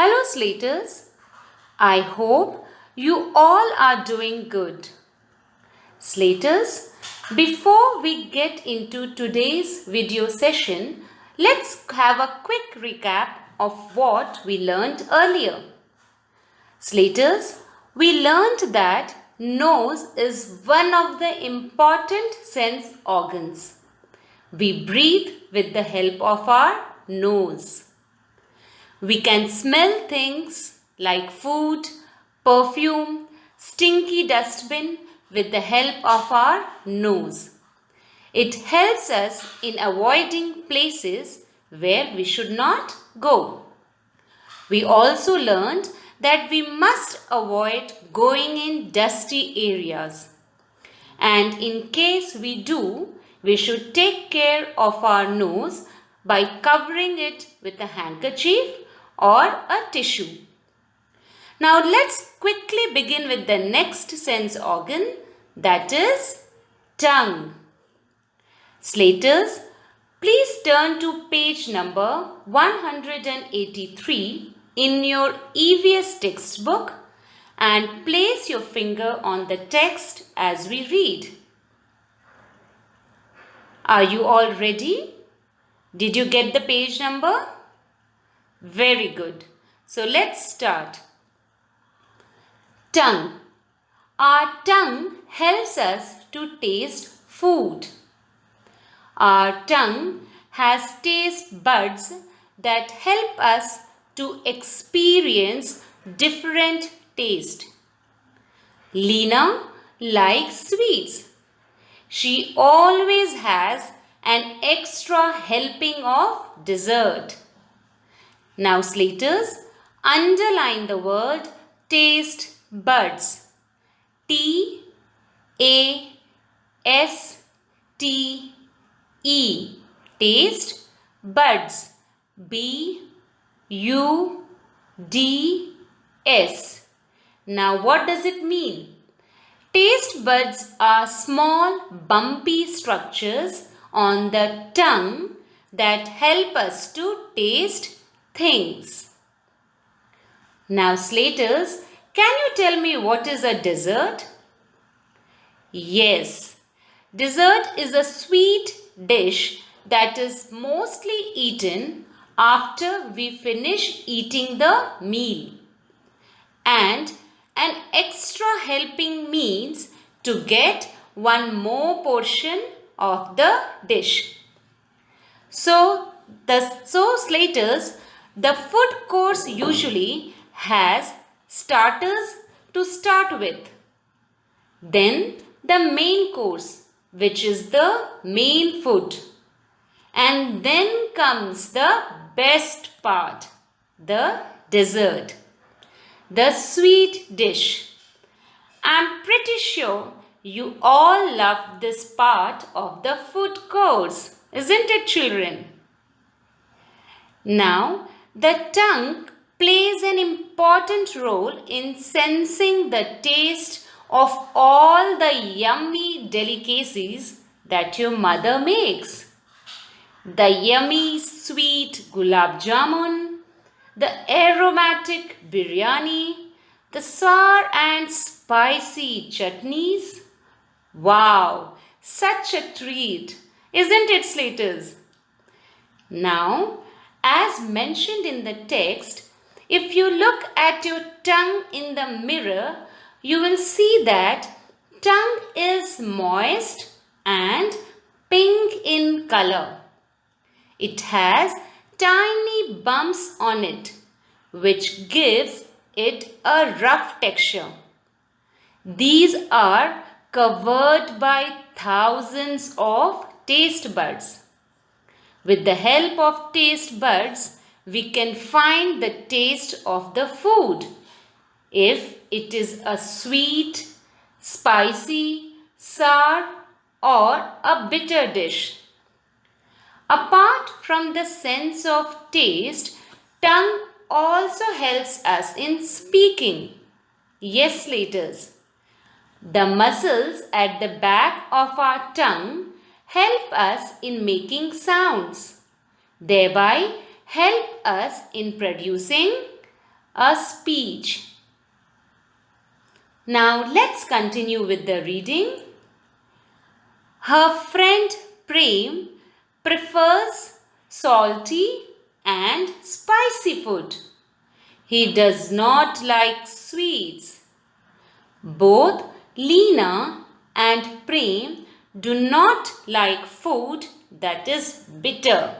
Hello Slaters, I hope you all are doing good. Slaters, before we get into today's video session, let's have a quick recap of what we learned earlier. Slaters, we learned that nose is one of the important sense organs. We breathe with the help of our nose. We can smell things like food, perfume, stinky dustbin with the help of our nose. It helps us in avoiding places where we should not go. We also learned that we must avoid going in dusty areas. And in case we do, we should take care of our nose by covering it with a handkerchief or a tissue. Now let's quickly begin with the next sense organ, that is tongue. Slaters, please turn to page number 183 in your EVS textbook and place your finger on the text as we read. Are you all ready? Did you get the page number? Very good. So let's start. Tongue. Our tongue helps us to taste food. Our tongue has taste buds that help us to experience different taste. Lena likes sweets. She always has an extra helping of dessert. Now Slaters, underline the word taste buds. T-A-S-T-E. Taste buds. B-U-D-S. Now what does it mean? Taste buds are small bumpy structures on the tongue that help us to taste things. Now Slaters, can you tell me what is a dessert? Yes, dessert is a sweet dish that is mostly eaten after we finish eating the meal. And an extra helping means to get one more portion of the dish. So Slaters, the food course usually has starters to start with. Then the main course, which is the main food. And then comes the best part, the dessert, the sweet dish. I'm pretty sure you all love this part of the food course, isn't it, children? Now, the tongue plays an important role in sensing the taste of all the yummy delicacies that your mother makes. The yummy sweet gulab jamun, the aromatic biryani, the sour and spicy chutneys. Wow, such a treat, isn't it, Slaters? Now, as mentioned in the text, if you look at your tongue in the mirror, you will see that tongue is moist and pink in color. It has tiny bumps on it, which gives it a rough texture. These are covered by thousands of taste buds. With the help of taste buds, we can find the taste of the food. If it is a sweet, spicy, sour or a bitter dish. Apart from the sense of taste, tongue also helps us in speaking. Yes, Slaters. The muscles at the back of our tongue help us in making sounds, thereby help us in producing a speech. Now let's continue with the reading. Her friend Prem prefers salty and spicy food. He does not like sweets. Both Leena and Prem do not like food that is bitter.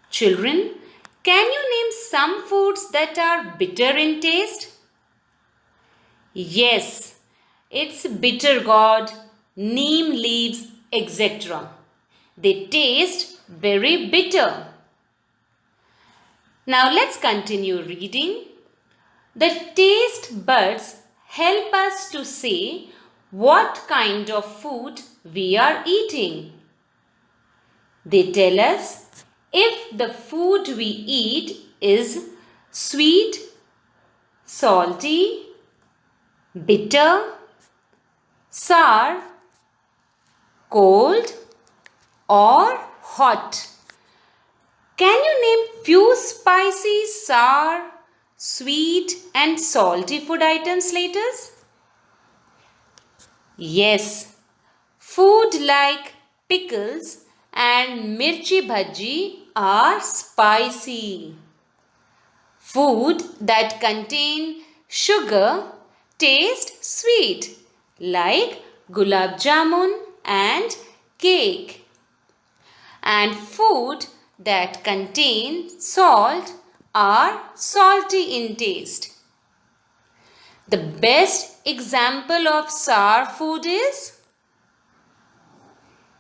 Children, can you name some foods that are bitter in taste? Yes, it's bitter gourd, neem leaves, etc. They taste very bitter. Now let's continue reading. The taste buds help us to say what kind of food we are eating. They tell us if the food we eat is sweet, salty, bitter, sour, cold or hot. Can you name few spicy, sour, sweet and salty food items, Laters? Yes, food like pickles and mirchi bhaji are spicy. Food that contain sugar taste sweet like gulab jamun and cake. And food that contain salt are salty in taste. The best example of sour food is?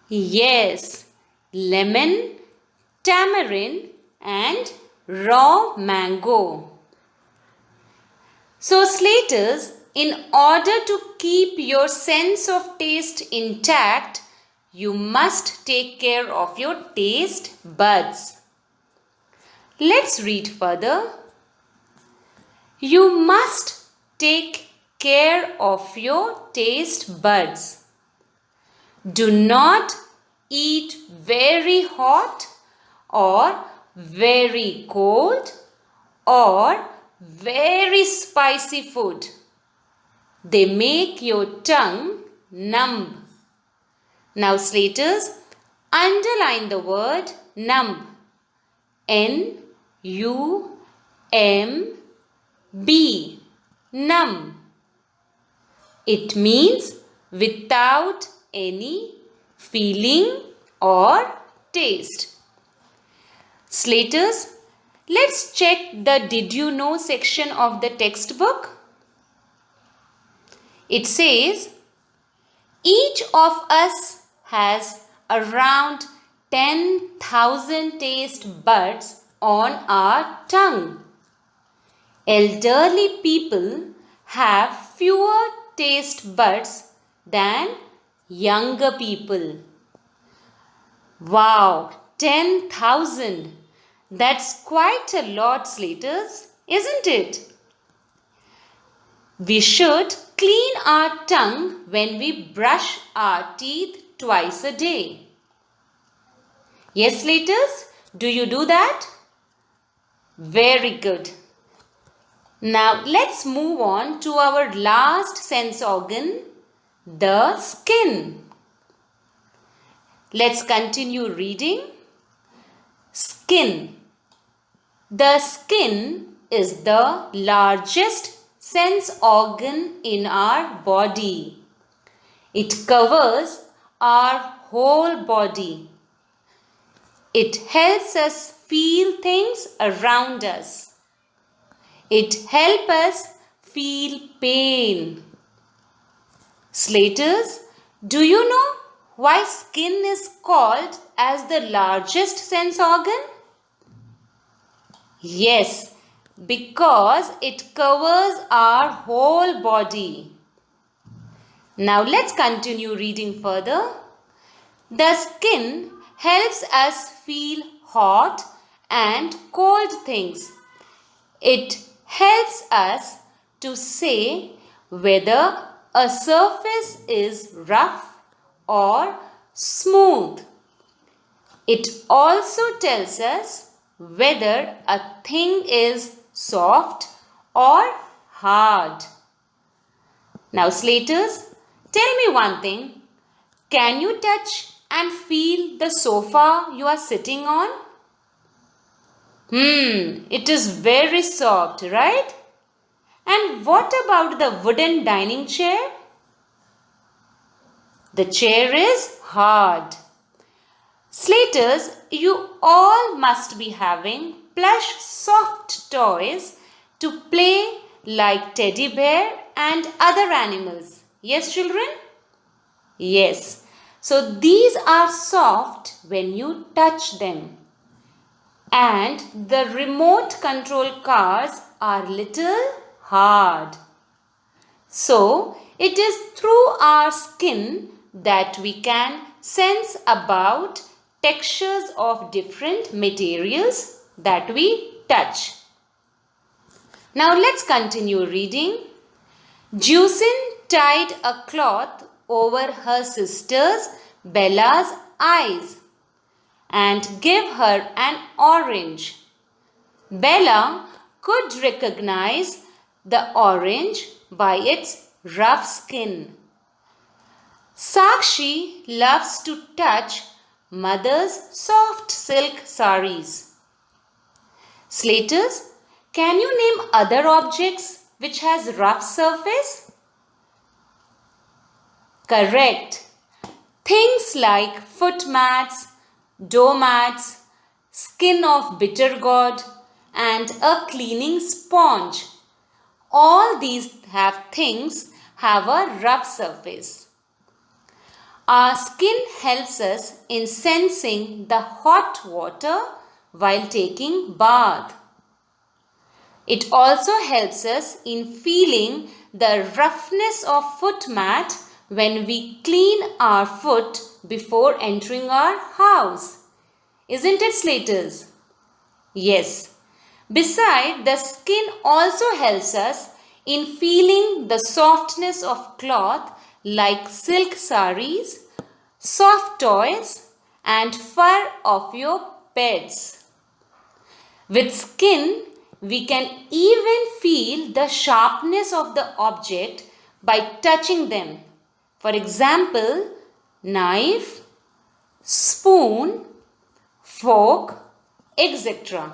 Yes, lemon, tamarind and raw mango. So Slaters, in order to keep your sense of taste intact, you must take care of your taste buds. Let's read further. You must take care of your taste buds. Do not eat very hot or very cold or very spicy food. They make your tongue numb. Now Slaters, underline the word numb. N-U-M-B. Numb. It means without any feeling or taste. Slaters, let's check the Did You Know section of the textbook. It says, each of us has around 10,000 taste buds on our tongue. Elderly people have fewer taste buds than younger people. Wow, 10,000. That's quite a lot, Slaters, isn't it? We should clean our tongue when we brush our teeth twice a day. Yes, Slaters, do you do that? Very good. Now let's move on to our last sense organ, the skin. Let's continue reading. Skin. The skin is the largest sense organ in our body. It covers our whole body. It helps us feel things around us. It helps us feel pain. Slaters, do you know why skin is called as the largest sense organ? Yes, because it covers our whole body. Now let's continue reading further. The skin helps us feel hot and cold things. It helps us to say whether a surface is rough or smooth. It also tells us whether a thing is soft or hard. Now Slaters, tell me one thing. Can you touch and feel the sofa you are sitting on? It is very soft, right? And what about the wooden dining chair? The chair is hard. Slaters, you all must be having plush soft toys to play like teddy bear and other animals. Yes, children? Yes. So these are soft when you touch them. And the remote control cars are little hard. So it is through our skin that we can sense about textures of different materials that we touch. Now let's continue reading. Juicin tied a cloth over her sister's Bella's eyes and gave her an orange. Bella could recognize the orange by its rough skin. Sakshi loves to touch mother's soft silk saris. Slaters, can you name other objects which has rough surface? Correct. Things like foot mats, doormats, skin of bitter gourd and a cleaning sponge. All these things have a rough surface. Our skin helps us in sensing the hot water while taking bath. It also helps us in feeling the roughness of foot mat when we clean our foot before entering our house. Isn't it, Slaters? Yes. Besides, the skin also helps us in feeling the softness of cloth like silk saris, soft toys and fur of your pets. With skin, we can even feel the sharpness of the object by touching them. For example, knife, spoon, fork, etc.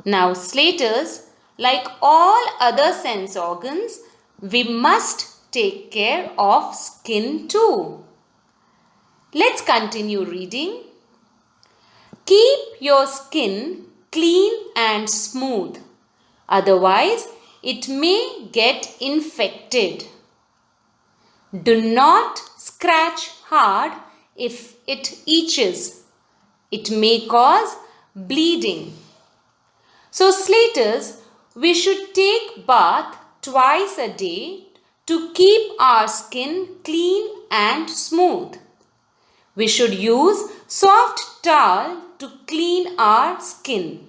Now, Slaters, like all other sense organs, we must take care of skin too. Let's continue reading. Keep your skin clean and smooth. Otherwise, it may get infected. Do not scratch hard if it itches. It may cause bleeding. So, Slaters, we should take bath twice a day to keep our skin clean and smooth. We should use soft towel to clean our skin.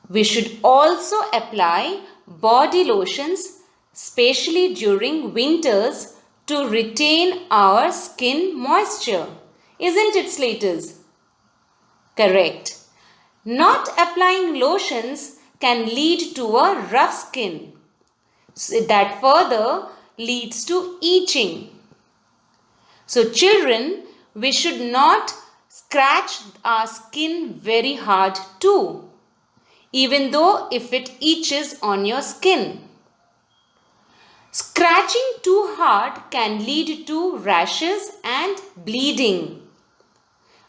We should also apply body lotions, especially during winters, to retain our skin moisture. Isn't it, Slaters? Correct. Not applying lotions can lead to a rough skin. That further leads to itching. So children, we should not scratch our skin very hard too, even though if it itches on your skin. Scratching too hard can lead to rashes and bleeding,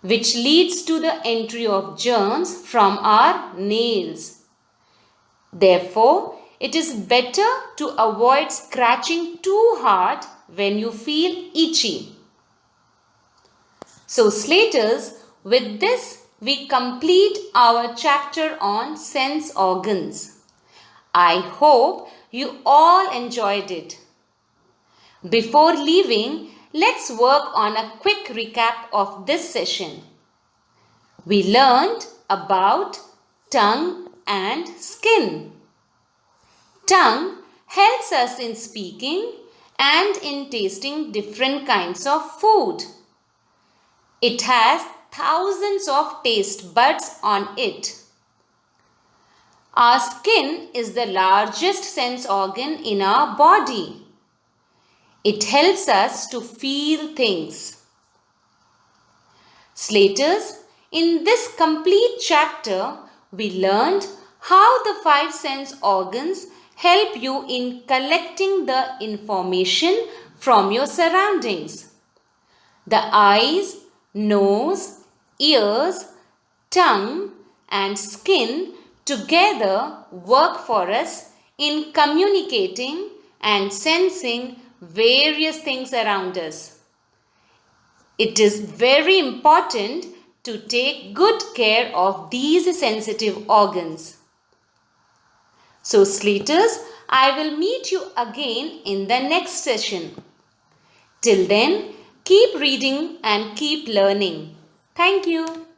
which leads to the entry of germs from our nails. Therefore, it is better to avoid scratching too hard when you feel itchy. So, Slaters, with this we complete our chapter on sense organs. I hope you all enjoyed it. Before leaving, let's work on a quick recap of this session. We learned about tongue and skin. Tongue helps us in speaking and in tasting different kinds of food. It has thousands of taste buds on it. Our skin is the largest sense organ in our body. It helps us to feel things. Slaters, in this complete chapter, we learned how the five sense organs help you in collecting the information from your surroundings. The eyes, nose, ears, tongue and skin together work for us in communicating and sensing various things around us. It is very important to take good care of these sensitive organs. So, Slaters, I will meet you again in the next session. Till then, keep reading and keep learning. Thank you.